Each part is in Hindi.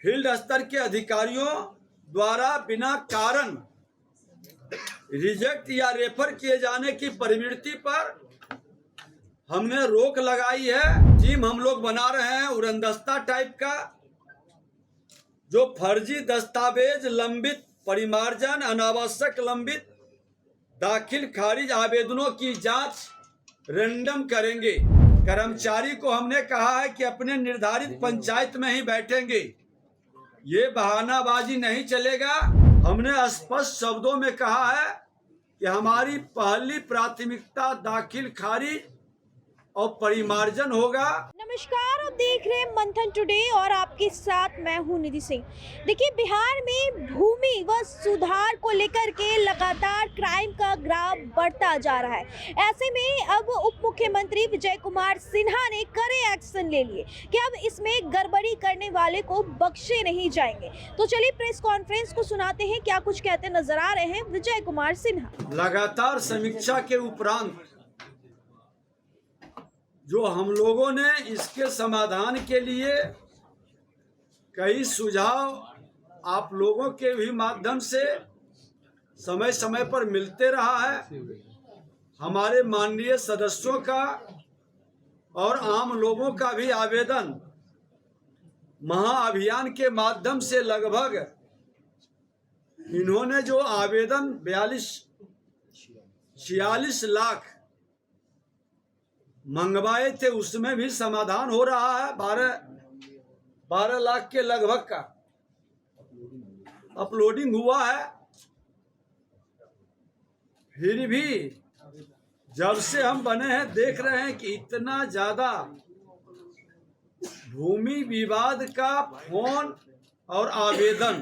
फील्ड स्तर के अधिकारियों द्वारा बिना कारण रिजेक्ट या रेफर किए जाने की प्रवृत्ति पर हमने रोक लगाई है। टीम हम लोग बना रहे हैं उड़नदस्ता टाइप का, जो फर्जी दस्तावेज, लंबित परिमार्जन, अनावश्यक लंबित दाखिल खारिज आवेदनों की जांच रैंडम करेंगे। कर्मचारी को हमने कहा है कि अपने निर्धारित पंचायत में ही बैठेंगे, ये बहानाबाजी नहीं चलेगा। हमने स्पष्ट शब्दों में कहा है कि हमारी पहली प्राथमिकता दाखिल खारिज और परिमार्जन होगा। नमस्कार, आप देख रहे हैं मंथन टुडे और आपके साथ मैं हूं निधि सिंह। देखिए, बिहार में भूमि व सुधार को लेकर के लगातार क्राइम का ग्राफ बढ़ता जा रहा है। ऐसे में अब उप मुख्यमंत्री विजय कुमार सिन्हा ने कड़े एक्शन ले लिए कि अब इसमें गड़बड़ी करने वाले को बख्शे नहीं जाएंगे। तो चलिए प्रेस कॉन्फ्रेंस को सुनाते हैं, क्या कुछ कहते नजर आ रहे हैं विजय कुमार सिन्हा। लगातार समीक्षा के उपरांत जो हम लोगों ने इसके समाधान के लिए कई सुझाव आप लोगों के भी माध्यम से समय समय पर मिलते रहा है। हमारे माननीय सदस्यों का और आम लोगों का भी आवेदन महाअभियान के माध्यम से लगभग इन्होंने जो आवेदन 46 लाख मंगवाए थे, उसमें भी समाधान हो रहा है। 12 लाख के लगभग का अपलोडिंग हुआ है। फिर भी जब से हम बने हैं देख रहे हैं कि इतना ज्यादा भूमि विवाद का फोन और आवेदन,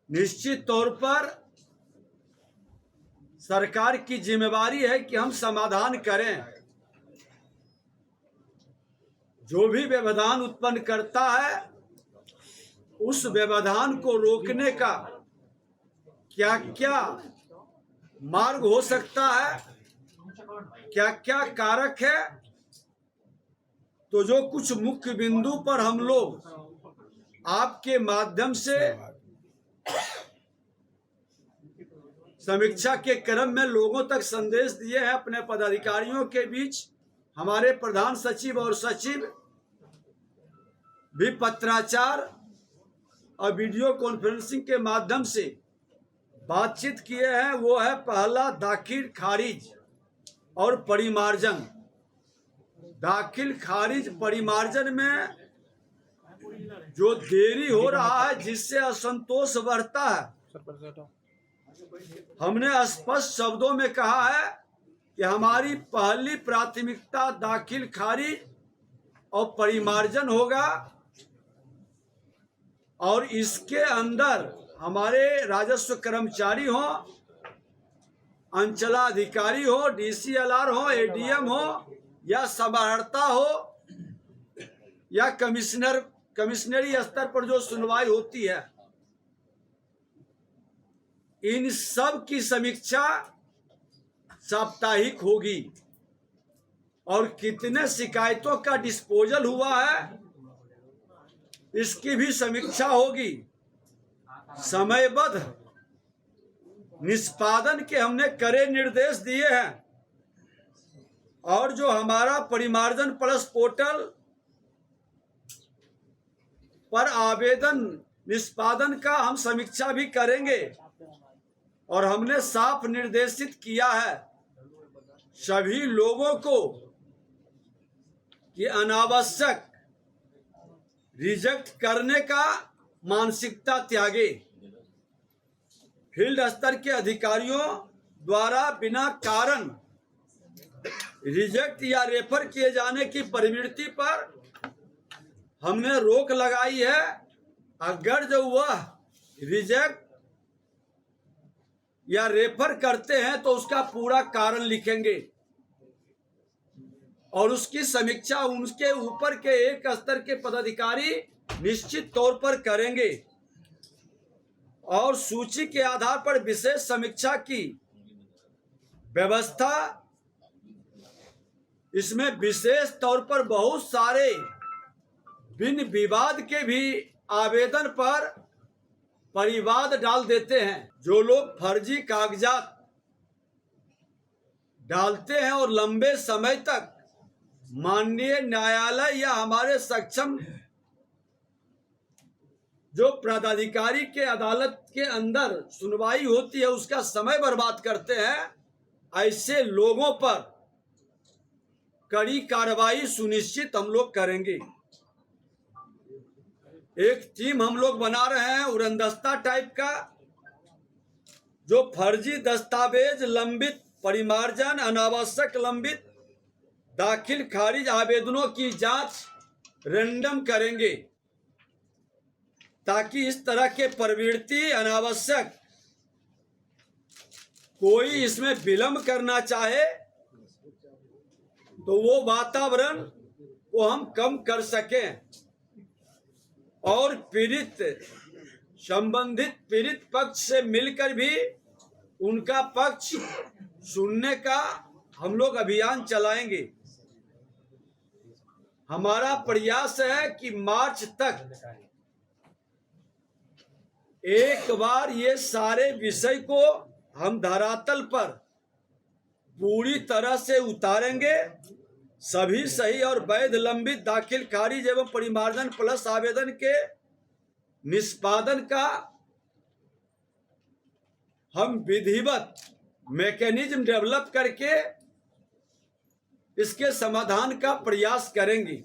निश्चित तौर पर सरकार की जिम्मेवारी है कि हम समाधान करें। जो भी व्यवधान उत्पन्न करता है उस व्यवधान को रोकने का क्या क्या मार्ग हो सकता है, क्या क्या कारक है, तो जो कुछ मुख्य बिंदु पर हम लोग आपके माध्यम से समीक्षा के क्रम में लोगों तक संदेश दिए हैं। अपने पदाधिकारियों के बीच हमारे प्रधान सचिव और सचिव भी पत्राचार और वीडियो कॉन्फ्रेंसिंग के माध्यम से बातचीत किए हैं। वो है पहला दाखिल खारिज और परिमार्जन। दाखिल खारिज परिमार्जन में जो देरी हो रहा है, जिससे असंतोष बढ़ता है, हमने स्पष्ट शब्दों में कहा है कि हमारी पहली प्राथमिकता दाखिल खारिज और परिमार्जन होगा। और इसके अंदर हमारे राजस्व कर्मचारी हो, अंचलाधिकारी हो, डीसीएलआर हो, एडीएम हो, या समाहर्ता हो, या कमिश्नरी स्तर पर जो सुनवाई होती है, इन सब की समीक्षा साप्ताहिक होगी। और कितने शिकायतों का डिस्पोजल हुआ है, इसकी भी समीक्षा होगी। समयबद्ध निष्पादन के हमने कड़े निर्देश दिए हैं। और जो हमारा परिमार्जन प्लस पोर्टल पर आवेदन निष्पादन का हम समीक्षा भी करेंगे। और हमने साफ निर्देशित किया है सभी लोगों को कि अनावश्यक रिजेक्ट करने का मानसिकता त्यागे। फील्ड स्तर के अधिकारियों द्वारा बिना कारण रिजेक्ट या रेफर किए जाने की प्रवृत्ति पर हमने रोक लगाई है। अगर जो वह रिजेक्ट या रेफर करते हैं तो उसका पूरा कारण लिखेंगे और उसकी समीक्षा उनके ऊपर के एक स्तर के पदाधिकारी निश्चित तौर पर करेंगे। और सूची के आधार पर विशेष समीक्षा की व्यवस्था, इसमें विशेष तौर पर बहुत सारे बिन विवाद के भी आवेदन पर परिवाद डाल देते हैं। जो लोग फर्जी कागजात डालते हैं और लंबे समय तक माननीय न्यायालय या हमारे सक्षम जो पदाधिकारी के अदालत के अंदर सुनवाई होती है उसका समय बर्बाद करते हैं, ऐसे लोगों पर कड़ी कार्रवाई सुनिश्चित हम लोग करेंगे। एक टीम हम लोग बना रहे हैं उड़नदस्ता टाइप का, जो फर्जी दस्तावेज लंबित परिमार्जन अनावश्यक लंबित दाखिल खारिज आवेदनों की जांच रैंडम करेंगे, ताकि इस तरह के प्रवृत्ति अनावश्यक कोई इसमें विलंब करना चाहे तो वो वातावरण को हम कम कर सकें और संबंधित पीड़ित पक्ष से मिलकर भी उनका पक्ष सुनने का हम लोग अभियान चलाएंगे। हमारा प्रयास है कि मार्च तक एक बार ये सारे विषय को हम धरातल पर पूरी तरह से उतारेंगे। सभी सही और वैध लंबित दाखिल खारिज एवं परिमार्जन प्लस आवेदन के निष्पादन का हम विधिवत मैकेनिज्म डेवलप करके इसके समाधान का प्रयास करेंगे,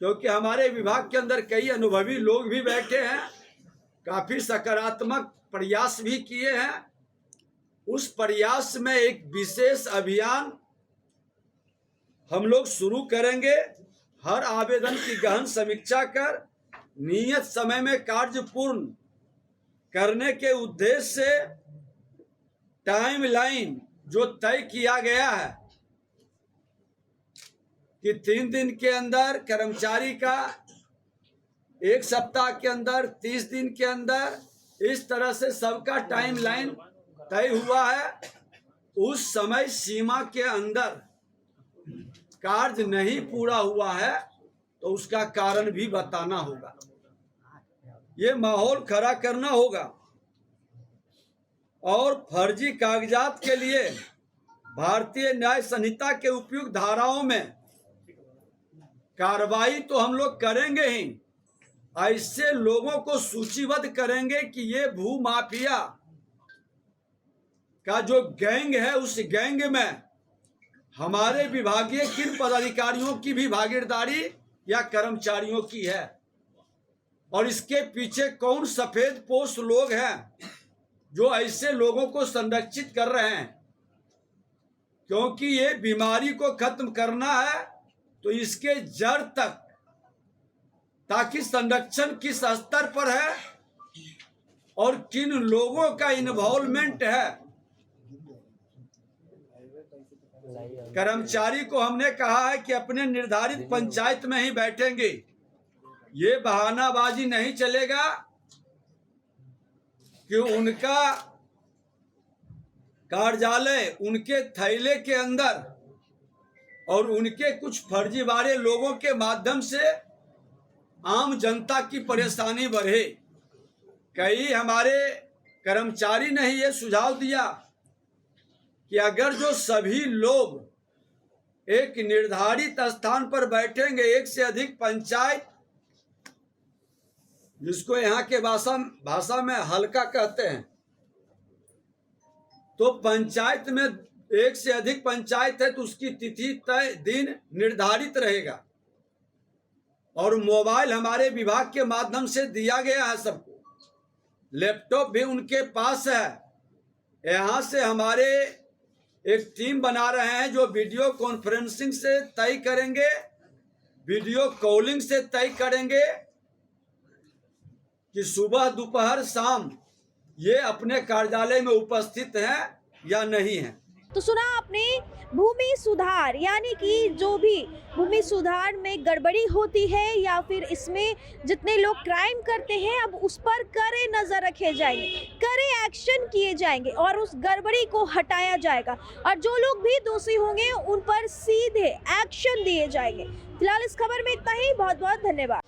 क्योंकि हमारे विभाग के अंदर कई अनुभवी लोग भी बैठे हैं, काफी सकारात्मक प्रयास भी किए हैं। उस प्रयास में एक विशेष अभियान हम लोग शुरू करेंगे। हर आवेदन की गहन समीक्षा कर नियत समय में कार्य पूर्ण करने के उद्देश्य से टाइमलाइन जो तय किया गया है कि 3 दिन के अंदर कर्मचारी का, 1 सप्ताह के अंदर, 30 दिन के अंदर, इस तरह से सबका टाइमलाइन तय हुआ है। उस समय सीमा के अंदर कार्य नहीं पूरा हुआ है तो उसका कारण भी बताना होगा, ये माहौल खड़ा करना होगा। और फर्जी कागजात के लिए भारतीय न्याय संहिता के उपयुक्त धाराओं में कार्रवाई तो हम लोग करेंगे ही, ऐसे लोगों को सूचीबद्ध करेंगे कि ये भू माफिया का जो गैंग है उस गैंग में हमारे विभागीय किन पदाधिकारियों की भी भागीदारी या कर्मचारियों की है, और इसके पीछे कौन सफेद पोश लोग हैं जो ऐसे लोगों को संरक्षित कर रहे हैं। क्योंकि ये बीमारी को खत्म करना है तो इसके जड़ तक, ताकि संरक्षण किस स्तर पर है और किन लोगों का इन्वॉल्वमेंट है। कर्मचारी को हमने कहा है कि अपने निर्धारित पंचायत में ही बैठेंगे, ये बहानाबाजी नहीं चलेगा कि उनका कार्यालय उनके थैले के अंदर और उनके कुछ फर्जीवाड़े लोगों के माध्यम से आम जनता की परेशानी बढ़े। कई हमारे कर्मचारी ने ये सुझाव दिया कि अगर जो सभी लोग एक निर्धारित स्थान पर बैठेंगे, एक से अधिक पंचायत, जिसको यहाँ के भाषा में हल्का कहते हैं, तो पंचायत में एक से अधिक पंचायत है तो उसकी तिथि तय दिन निर्धारित रहेगा। और मोबाइल हमारे विभाग के माध्यम से दिया गया है सबको, लैपटॉप भी उनके पास है। यहाँ से हमारे एक टीम बना रहे हैं जो वीडियो कॉन्फ्रेंसिंग से तय करेंगे, वीडियो कॉलिंग से तय करेंगे कि सुबह दोपहर शाम ये अपने कार्यालय में उपस्थित हैं या नहीं हैं। तो सुना आपने भूमि सुधार, यानी कि जो भी भूमि सुधार में गड़बड़ी होती है या फिर इसमें जितने लोग क्राइम करते हैं, अब उस पर कड़े नजर रखे जाएंगे, कड़े एक्शन किए जाएंगे और उस गड़बड़ी को हटाया जाएगा और जो लोग भी दोषी होंगे उन पर सीधे एक्शन दिए जाएंगे। फिलहाल इस खबर में इतना ही। बहुत बहुत धन्यवाद।